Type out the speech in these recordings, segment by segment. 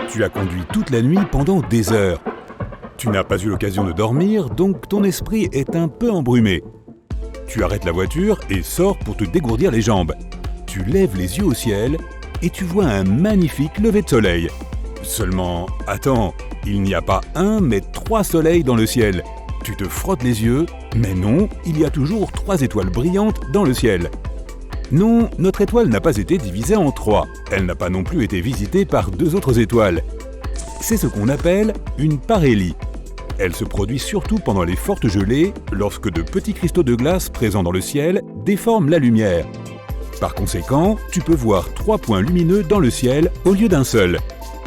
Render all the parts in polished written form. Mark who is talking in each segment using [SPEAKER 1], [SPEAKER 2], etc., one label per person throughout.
[SPEAKER 1] Tu as conduit toute la nuit pendant des heures. Tu n'as pas eu l'occasion de dormir, donc ton esprit est un peu embrumé. Tu arrêtes la voiture et sors pour te dégourdir les jambes. Tu lèves les yeux au ciel et tu vois un magnifique lever de soleil. Seulement, attends, il n'y a pas un, mais 3 soleils dans le ciel. Tu te frottes les yeux, mais non, il y a toujours 3 étoiles brillantes dans le ciel. Non, notre étoile n'a pas été divisée en 3. Elle n'a pas non plus été visitée par 2 autres étoiles. C'est ce qu'on appelle une parélie. Elle se produit surtout pendant les fortes gelées, lorsque de petits cristaux de glace présents dans le ciel déforment la lumière. Par conséquent, tu peux voir 3 points lumineux dans le ciel au lieu d'un seul.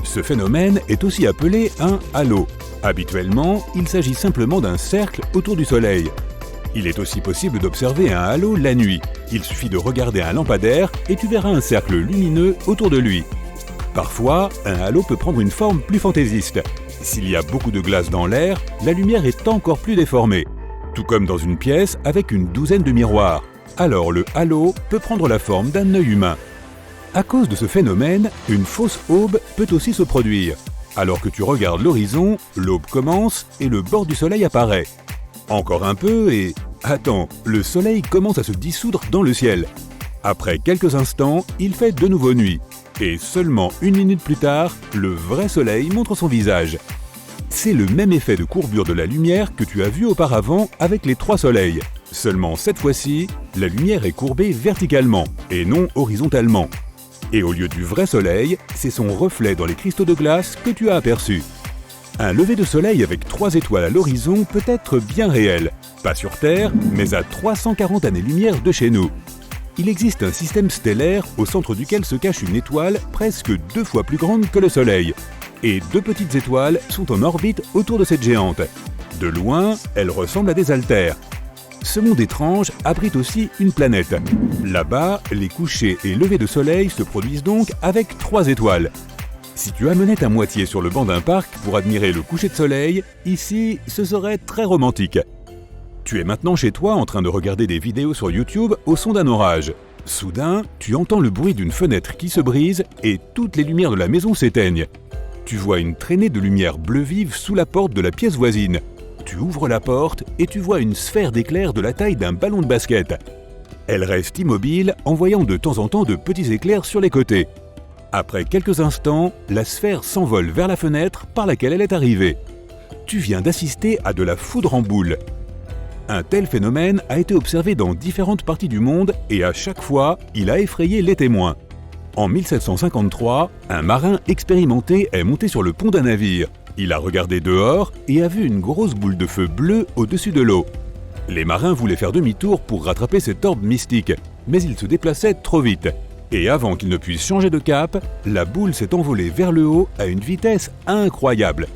[SPEAKER 1] Ce phénomène est aussi appelé un halo. Habituellement, il s'agit simplement d'un cercle autour du Soleil. Il est aussi possible d'observer un halo la nuit. Il suffit de regarder un lampadaire et tu verras un cercle lumineux autour de lui. Parfois, un halo peut prendre une forme plus fantaisiste. S'il y a beaucoup de glace dans l'air, la lumière est encore plus déformée. Tout comme dans une pièce avec une douzaine de miroirs. Alors le halo peut prendre la forme d'un œil humain. À cause de ce phénomène, une fausse aube peut aussi se produire. Alors que tu regardes l'horizon, l'aube commence et le bord du soleil apparaît. Encore un peu et... Attends, le soleil commence à se dissoudre dans le ciel. Après quelques instants, il fait de nouveau nuit. Et seulement 1 minute plus tard, le vrai soleil montre son visage. C'est le même effet de courbure de la lumière que tu as vu auparavant avec les 3 soleils. Seulement cette fois-ci, la lumière est courbée verticalement et non horizontalement. Et au lieu du vrai soleil, c'est son reflet dans les cristaux de glace que tu as aperçu. Un lever de soleil avec 3 étoiles à l'horizon peut être bien réel. Pas sur Terre, mais à 340 années-lumière de chez nous. Il existe un système stellaire au centre duquel se cache une étoile presque 2 fois plus grande que le Soleil. Et 2 petites étoiles sont en orbite autour de cette géante. De loin, elles ressemblent à des haltères. Ce monde étrange abrite aussi une planète. Là-bas, les couchers et levées de soleil se produisent donc avec 3 étoiles. Si tu amenais ta moitié sur le banc d'un parc pour admirer le coucher de soleil, ici, ce serait très romantique. Tu es maintenant chez toi en train de regarder des vidéos sur YouTube au son d'un orage. Soudain, tu entends le bruit d'une fenêtre qui se brise et toutes les lumières de la maison s'éteignent. Tu vois une traînée de lumière bleu vive sous la porte de la pièce voisine. Tu ouvres la porte et tu vois une sphère d'éclairs de la taille d'un ballon de basket. Elle reste immobile, envoyant de temps en temps de petits éclairs sur les côtés. Après quelques instants, la sphère s'envole vers la fenêtre par laquelle elle est arrivée. Tu viens d'assister à de la foudre en boule. Un tel phénomène a été observé dans différentes parties du monde et à chaque fois, il a effrayé les témoins. En 1753, un marin expérimenté est monté sur le pont d'un navire. Il a regardé dehors et a vu une grosse boule de feu bleue au-dessus de l'eau. Les marins voulaient faire demi-tour pour rattraper cet orbe mystique, mais il se déplaçait trop vite. Et avant qu'il ne puisse changer de cap, la boule s'est envolée vers le haut à une vitesse incroyable.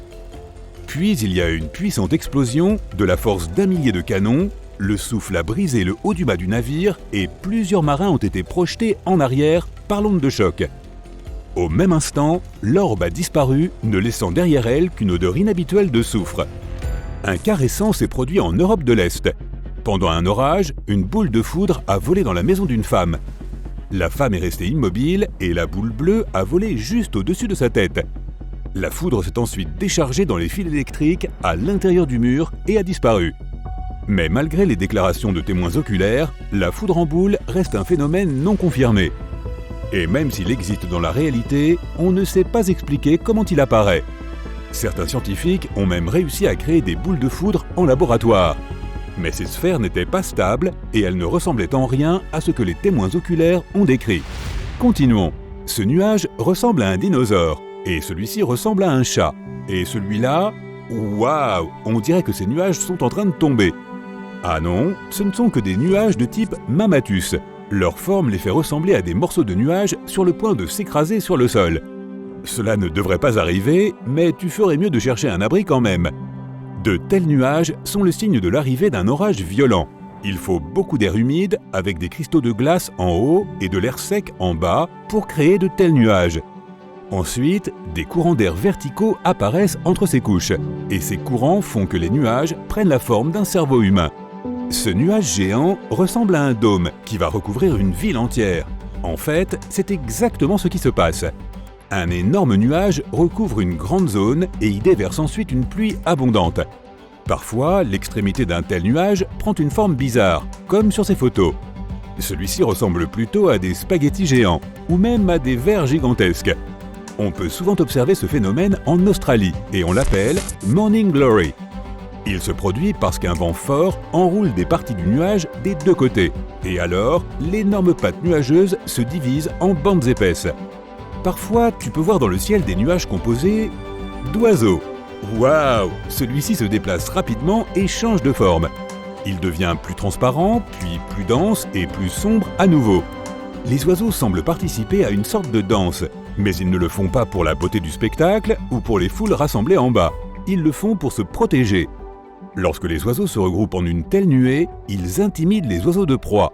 [SPEAKER 1] Puis il y a eu une puissante explosion, de la force d'1 millier de canons, le souffle a brisé le haut du mât du navire et plusieurs marins ont été projetés en arrière par l'onde de choc. Au même instant, l'orbe a disparu, ne laissant derrière elle qu'une odeur inhabituelle de soufre. Un cas récent s'est produit en Europe de l'Est. Pendant un orage, une boule de foudre a volé dans la maison d'une femme. La femme est restée immobile et la boule bleue a volé juste au-dessus de sa tête. La foudre s'est ensuite déchargée dans les fils électriques à l'intérieur du mur et a disparu. Mais malgré les déclarations de témoins oculaires, la foudre en boule reste un phénomène non confirmé. Et même s'il existe dans la réalité, on ne sait pas expliquer comment il apparaît. Certains scientifiques ont même réussi à créer des boules de foudre en laboratoire. Mais ces sphères n'étaient pas stables et elles ne ressemblaient en rien à ce que les témoins oculaires ont décrit. Continuons. Ce nuage ressemble à un dinosaure et celui-ci ressemble à un chat. Et celui-là, waouh, on dirait que ces nuages sont en train de tomber. Ah non, ce ne sont que des nuages de type Mammatus. Leur forme les fait ressembler à des morceaux de nuages sur le point de s'écraser sur le sol. Cela ne devrait pas arriver, mais tu ferais mieux de chercher un abri quand même. De tels nuages sont le signe de l'arrivée d'un orage violent. Il faut beaucoup d'air humide, avec des cristaux de glace en haut et de l'air sec en bas, pour créer de tels nuages. Ensuite, des courants d'air verticaux apparaissent entre ces couches, et ces courants font que les nuages prennent la forme d'un cerveau humain. Ce nuage géant ressemble à un dôme qui va recouvrir une ville entière. En fait, c'est exactement ce qui se passe. Un énorme nuage recouvre une grande zone et y déverse ensuite une pluie abondante. Parfois, l'extrémité d'un tel nuage prend une forme bizarre, comme sur ces photos. Celui-ci ressemble plutôt à des spaghettis géants, ou même à des vers gigantesques. On peut souvent observer ce phénomène en Australie, et on l'appelle « Morning Glory ». Il se produit parce qu'un vent fort enroule des parties du nuage des deux côtés, et alors, l'énorme pâte nuageuse se divise en bandes épaisses. Parfois, tu peux voir dans le ciel des nuages composés d'oiseaux. Waouh! Celui-ci se déplace rapidement et change de forme. Il devient plus transparent, puis plus dense et plus sombre à nouveau. Les oiseaux semblent participer à une sorte de danse, mais ils ne le font pas pour la beauté du spectacle ou pour les foules rassemblées en bas. Ils le font pour se protéger. Lorsque les oiseaux se regroupent en une telle nuée, ils intimident les oiseaux de proie.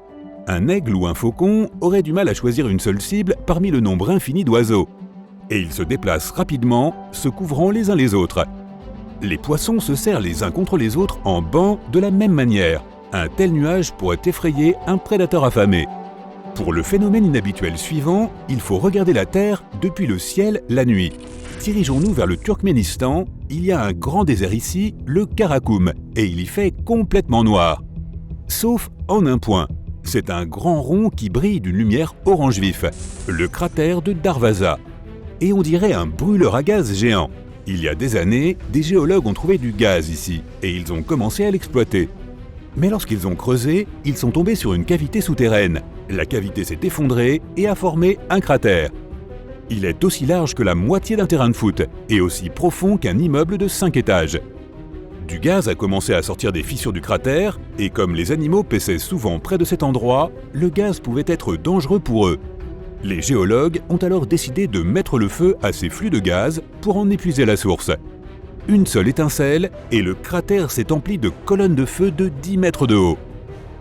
[SPEAKER 1] Un aigle ou un faucon aurait du mal à choisir une seule cible parmi le nombre infini d'oiseaux. Et ils se déplacent rapidement, se couvrant les uns les autres. Les poissons se serrent les uns contre les autres en banc de la même manière. Un tel nuage pourrait effrayer un prédateur affamé. Pour le phénomène inhabituel suivant, il faut regarder la Terre depuis le ciel la nuit. Dirigeons-nous vers le Turkménistan, il y a un grand désert ici, le Karakoum, et il y fait complètement noir. Sauf en un point. C'est un grand rond qui brille d'une lumière orange vif, le cratère de Darvaza. Et on dirait un brûleur à gaz géant. Il y a des années, des géologues ont trouvé du gaz ici, et ils ont commencé à l'exploiter. Mais lorsqu'ils ont creusé, ils sont tombés sur une cavité souterraine. La cavité s'est effondrée et a formé un cratère. Il est aussi large que la moitié d'un terrain de foot, et aussi profond qu'un immeuble de 5 étages. Du gaz a commencé à sortir des fissures du cratère, et comme les animaux paissaient souvent près de cet endroit, le gaz pouvait être dangereux pour eux. Les géologues ont alors décidé de mettre le feu à ces flux de gaz pour en épuiser la source. Une seule étincelle, et le cratère s'est empli de colonnes de feu de 10 mètres de haut.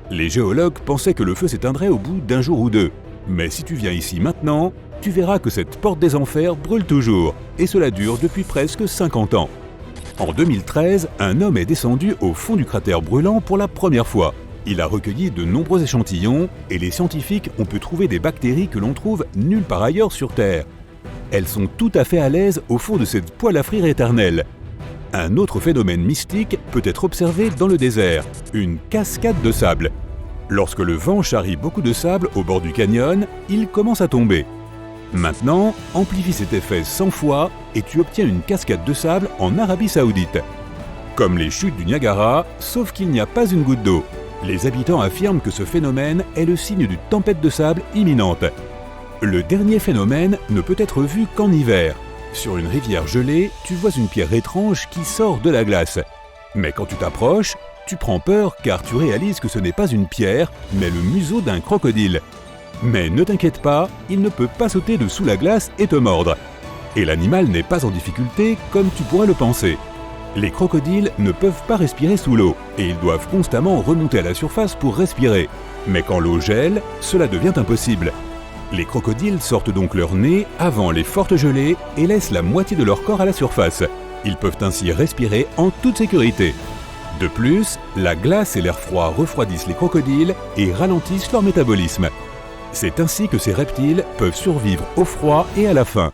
[SPEAKER 1] Les géologues pensaient que le feu s'éteindrait au bout d'un jour ou deux. Mais si tu viens ici maintenant, tu verras que cette porte des enfers brûle toujours, et cela dure depuis presque 50 ans. En 2013, un homme est descendu au fond du cratère brûlant pour la première fois. Il a recueilli de nombreux échantillons et les scientifiques ont pu trouver des bactéries que l'on trouve nulle part ailleurs sur Terre. Elles sont tout à fait à l'aise au fond de cette poêle à frire éternelle. Un autre phénomène mystique peut être observé dans le désert, une cascade de sable. Lorsque le vent charrie beaucoup de sable au bord du canyon, il commence à tomber. Maintenant, amplifie cet effet 100 fois et tu obtiens une cascade de sable en Arabie Saoudite. Comme les chutes du Niagara, sauf qu'il n'y a pas une goutte d'eau. Les habitants affirment que ce phénomène est le signe d'une tempête de sable imminente. Le dernier phénomène ne peut être vu qu'en hiver. Sur une rivière gelée, tu vois une pierre étrange qui sort de la glace. Mais quand tu t'approches, tu prends peur car tu réalises que ce n'est pas une pierre, mais le museau d'un crocodile. Mais ne t'inquiète pas, il ne peut pas sauter de sous la glace et te mordre. Et l'animal n'est pas en difficulté comme tu pourrais le penser. Les crocodiles ne peuvent pas respirer sous l'eau et ils doivent constamment remonter à la surface pour respirer. Mais quand l'eau gèle, cela devient impossible. Les crocodiles sortent donc leur nez avant les fortes gelées et laissent la moitié de leur corps à la surface. Ils peuvent ainsi respirer en toute sécurité. De plus, la glace et l'air froid refroidissent les crocodiles et ralentissent leur métabolisme. C'est ainsi que ces reptiles peuvent survivre au froid et à la faim.